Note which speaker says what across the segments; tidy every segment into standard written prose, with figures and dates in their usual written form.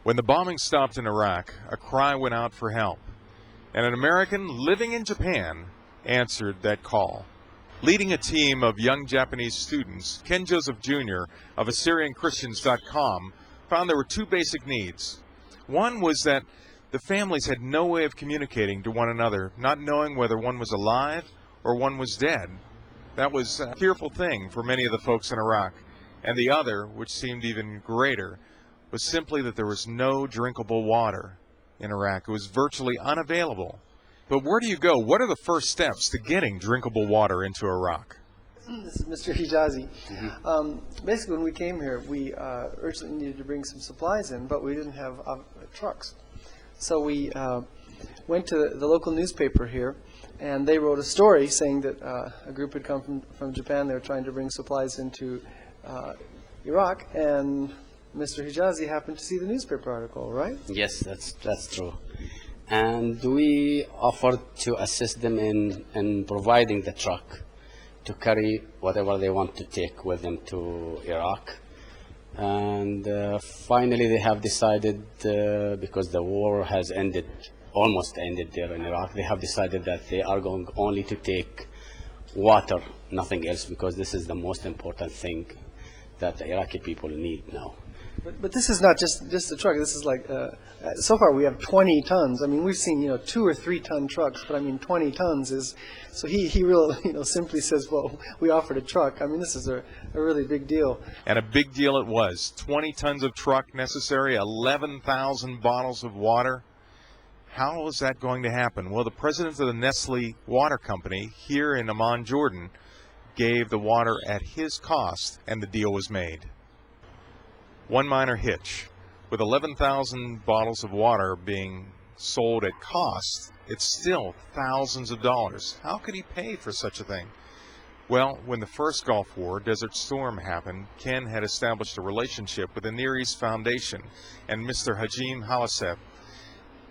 Speaker 1: When the bombing stopped in Iraq, a cry went out for help, and an American living in Japan answered that call. Leading a team of young Japanese students, Ken Joseph Jr. of assyrianchristians.com found there were two basic needs. One was that the families had no way of communicating to one another, not knowing whether one was alive or one was dead. That was a fearful thing for many of the folks in Iraq. And the other, which seemed even greater, was simply that there was no drinkable water in Iraq. It was virtually unavailable. But where do you go? What are the first steps to getting drinkable water into Iraq?
Speaker 2: This is Mr. Hijazi. Basically, when we came here, we urgently needed to bring some supplies in, but we didn't have trucks. So we went to the local newspaper here, and they wrote a story saying that a group had come from Japan. They were trying to bring supplies into Iraq, and Mr. Hijazi happened to see the newspaper article, right?
Speaker 3: Yes, that's true. And we offered to assist them in providing the truck to carry whatever they want to take with them to Iraq. And finally they have decided, because the war has ended, almost ended there in Iraq, they have decided that they are going only to take water, nothing else, because this is the most important thing that the Iraqi people need now.
Speaker 2: But this is not just a truck. This is like, so far we have 20 tons. I mean, we've seen, 2 or 3 ton trucks, but I mean 20 tons is, so he really, simply says, well, we offered a truck. I mean, this is a really big deal.
Speaker 1: And a big deal it was. 20 tons of truck necessary, 11,000 bottles of water. How is that going to happen? Well, the president of the Nestle Water Company here in Amman, Jordan, gave the water at his cost, and the deal was made. One minor hitch. With 11,000 bottles of water being sold at cost, it's still thousands of dollars. How could he pay for such a thing? Well, when the first Gulf War, Desert Storm, happened, Ken had established a relationship with the Near East Foundation and Mr. Hajim Halasep.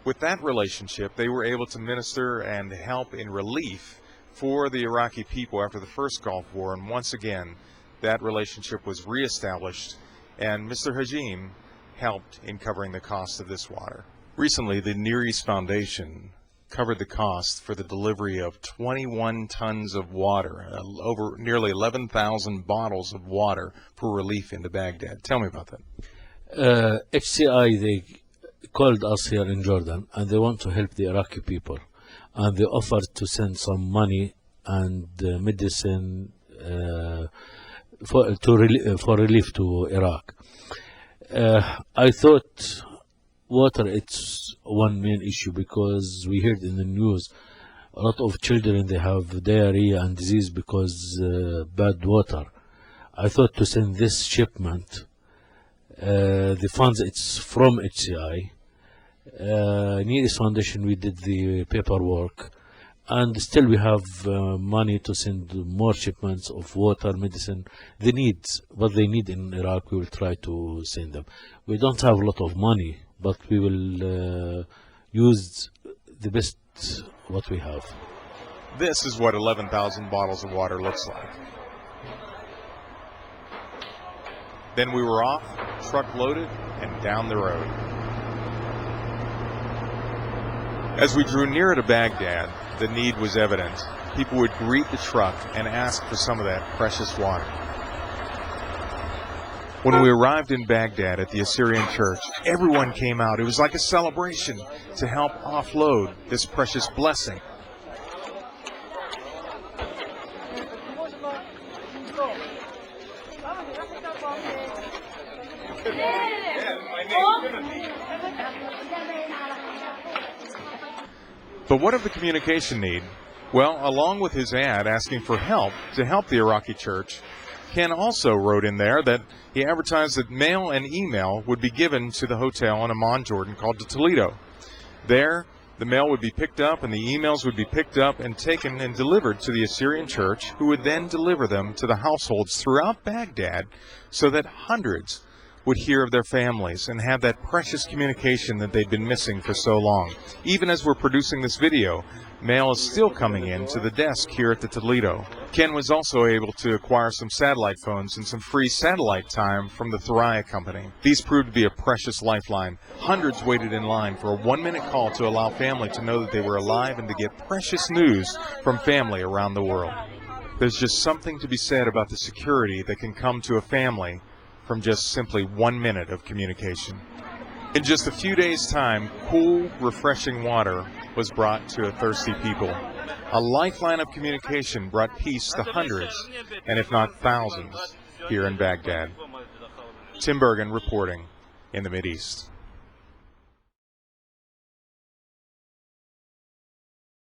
Speaker 1: With that relationship, they were able to minister and help in relief for the Iraqi people after the first Gulf War, and once again, that relationship was reestablished, and Mr. Hajim helped in covering the cost of this water. Recently, the Near East Foundation covered the cost for the delivery of 21 tons of water, over nearly 11,000 bottles of water for relief into Baghdad. Tell me about that.
Speaker 4: HCI, they called us here in Jordan, and they want to help the Iraqi people. And they offered to send some money and medicine for relief to Iraq. I thought water, it's one main issue, because we heard in the news a lot of children, they have diarrhea and disease because bad water. I thought to send this shipment, the funds, it's from HCI. Near East Foundation, we did the paperwork, and still we have money to send more shipments of water, medicine, the needs, what they need in Iraq. We will try to send them. We don't have a lot of money, but we will use the best what we have.
Speaker 1: This is what 11,000 bottles of water looks like. Then we were off, truck loaded, and down the road. As we drew nearer to Baghdad, the need was evident. People would greet the truck and ask for some of that precious water. When we arrived in Baghdad at the Assyrian church, everyone came out. It was like a celebration to help offload this precious blessing. But what of the communication need? Well, along with his ad asking for help to help the Iraqi church, Ken also wrote in there that he advertised that mail and email would be given to the hotel in Amman, Jordan, called the Toledo. There, the mail would be picked up and the emails would be picked up and taken and delivered to the Assyrian church, who would then deliver them to the households throughout Baghdad, so that hundreds would hear of their families and have that precious communication that they'd been missing for so long. Even as we're producing this video, mail is still coming in to the desk here at the Toledo. Ken was also able to acquire some satellite phones and some free satellite time from the Thuraya company. These proved to be a precious lifeline. Hundreds waited in line for a 1-minute call to allow family to know that they were alive and to get precious news from family around the world. There's just something to be said about the security that can come to a family from just simply 1 minute of communication. In just a few days' time, cool, refreshing water was brought to a thirsty people. A lifeline of communication brought peace to hundreds, and if not thousands, here in Baghdad. Tim Bergen reporting in the Mideast.